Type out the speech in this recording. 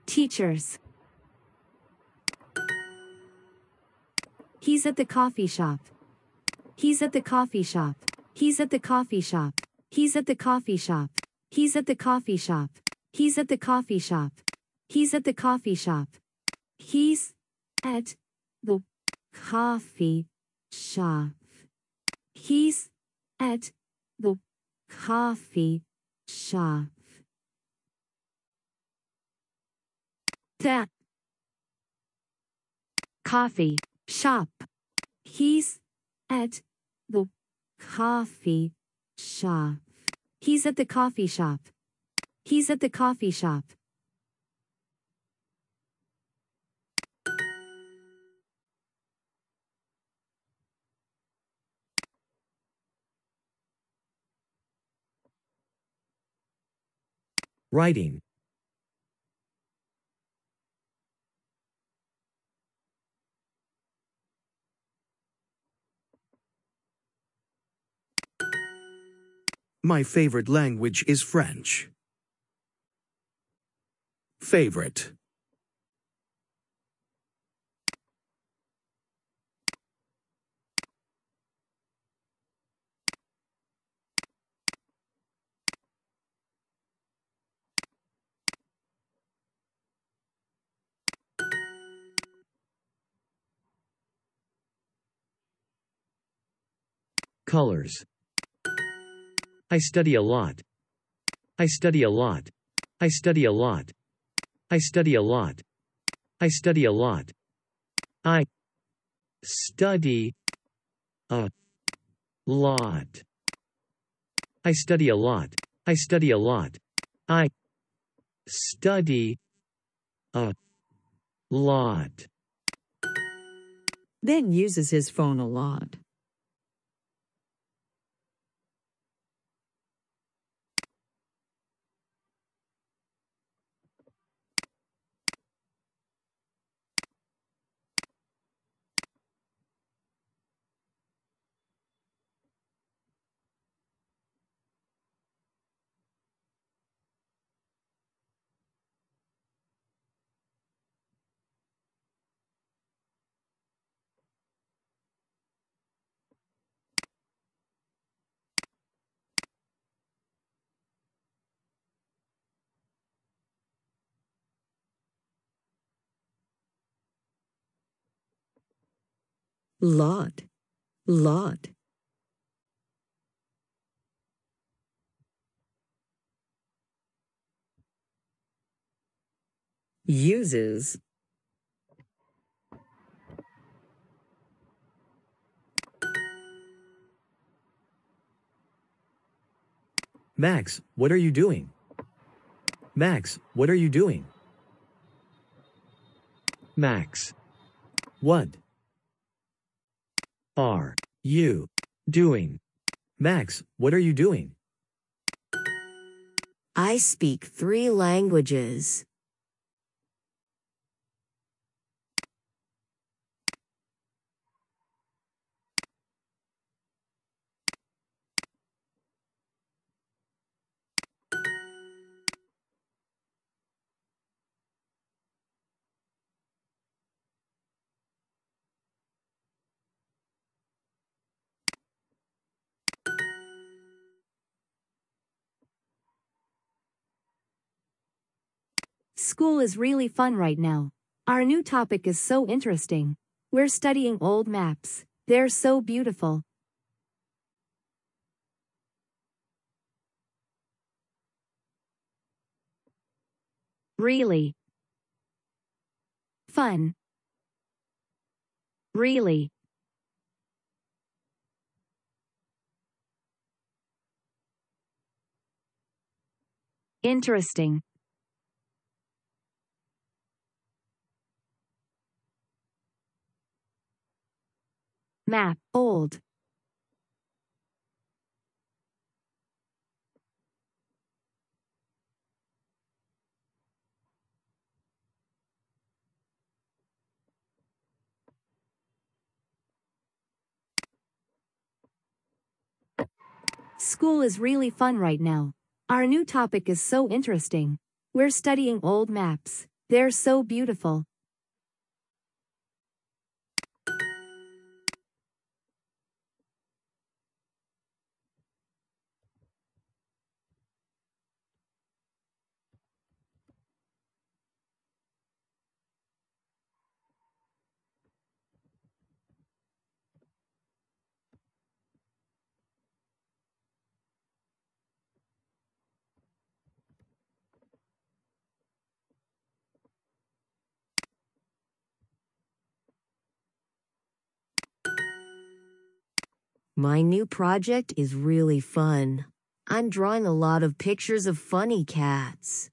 Teachers. He's at the coffee shop. He's at the coffee shop. He's at the coffee shop. He's at the coffee shop. He's at the coffee shop. He's at the coffee shop. He's at the coffee shop. He's at the coffee shop. He's at the coffee shop. The coffee shop. He's at the coffee shop. He's at the coffee shop. He's at the coffee shop. Writing. My favorite language is French. Favorite. Colors. I study a lot. I study a lot. I study a lot. I study a lot. I study a lot. I study a lot. I study a lot. I study a lot. I study a lot. Ben uses his phone a lot. Lot. Lot. Uses. Max, what are you doing? Max, what are you doing? Max. What are you doing? Max, what are you doing? I speak 3 languages. School is really fun right now. Our new topic is so interesting. We're studying old maps. They're so beautiful. Really fun. Really interesting. Map, old. School is really fun right now. Our new topic is so interesting. We're studying old maps. They're so beautiful. My new project is really fun. I'm drawing a lot of pictures of funny cats.